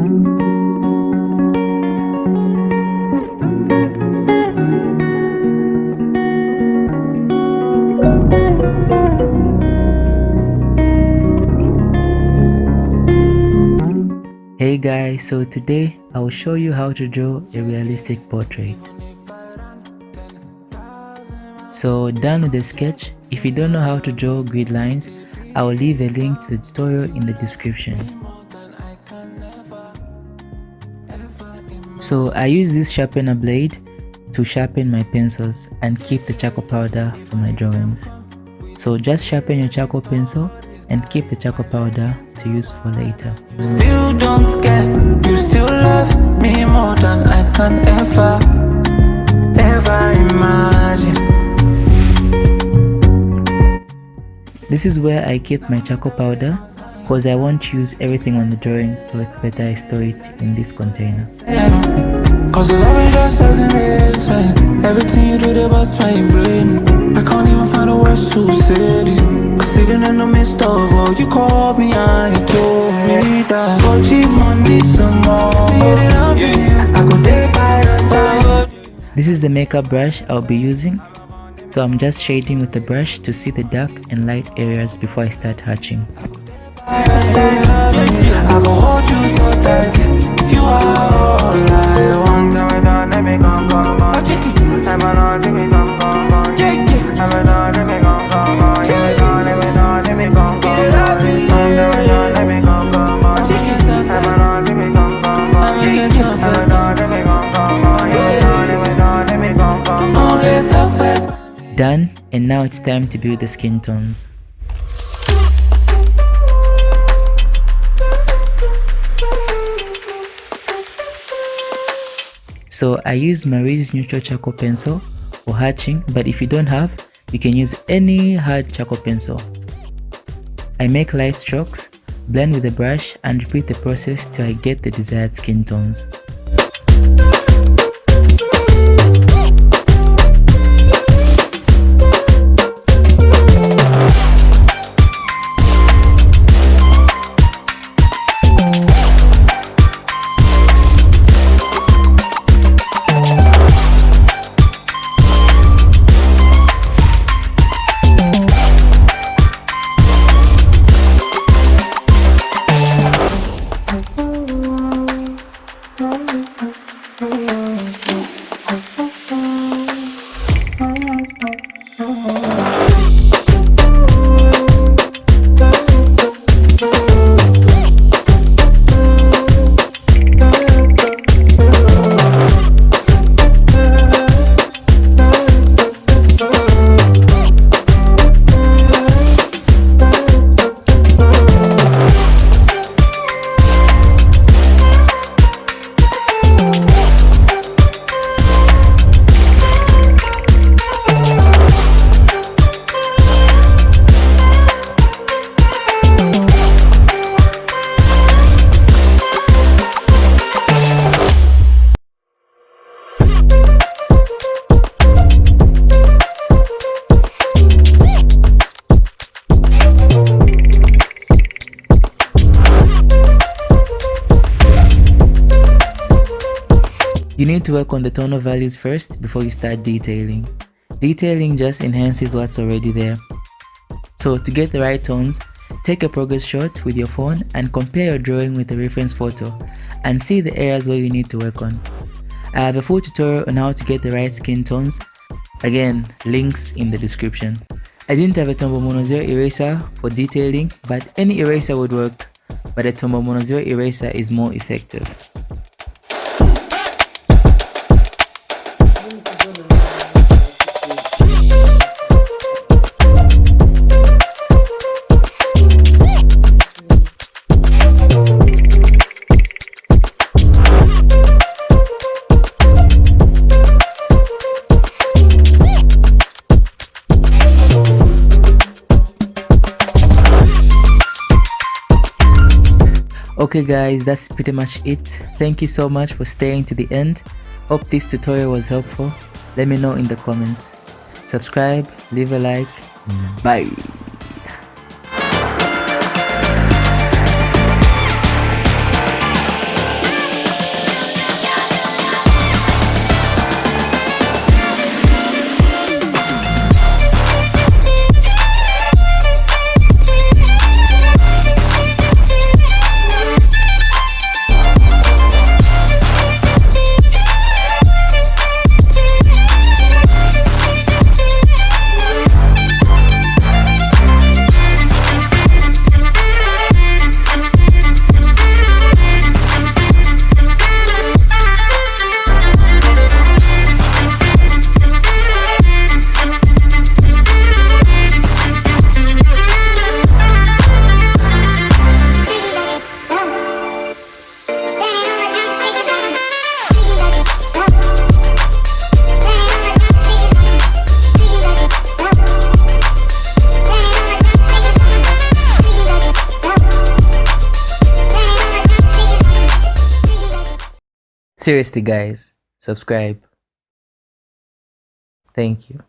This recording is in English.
Hey guys, so today I will show you how to draw a realistic portrait. So done with the sketch. If you don't know how to draw grid lines, I will leave a link to the tutorial in the description. So I use this sharpener blade to sharpen my pencils and keep the charcoal powder for my drawings. So just sharpen your charcoal pencil and keep the charcoal powder to use for later. Still don't get, you still love me more than I can ever imagine. This is where I keep my charcoal powder because I won't use everything on the drawing, so it's better I store it in this container. Cause your loving just doesn't make sense. Everything you do, they bust my brain. I can't even find the words to say this. Sitting in the midst of all, you called me and you told me that go cheap money some more. I go there by your side. This is the makeup brush I'll be using. So I'm just shading with the brush to see the dark and light areas before I start hatching. I go hold you so tight. You are all I want. Done, and now it's time to build the skin tones. So I use Marie's neutral charcoal pencil for hatching, but if you don't have, you can use any hard charcoal pencil. I make light strokes, blend with the brush, and repeat the process till I get the desired skin tones. You need to work on the tonal values first before you start detailing. Detailing just enhances what's already there. So to get the right tones, take a progress shot with your phone and compare your drawing with a reference photo and see the areas where you need to work on. I have a full tutorial on how to get the right skin tones. Again, links in the description. I didn't have a Tombow Mono 0 eraser for detailing, but any eraser would work, but a Tombow Mono 0 eraser is more effective. Okay guys, that's pretty much it. Thank you so much for staying to the end. Hope this tutorial was helpful. Let me know in the comments. Subscribe, leave a like. Bye. Seriously, guys, subscribe. Thank you.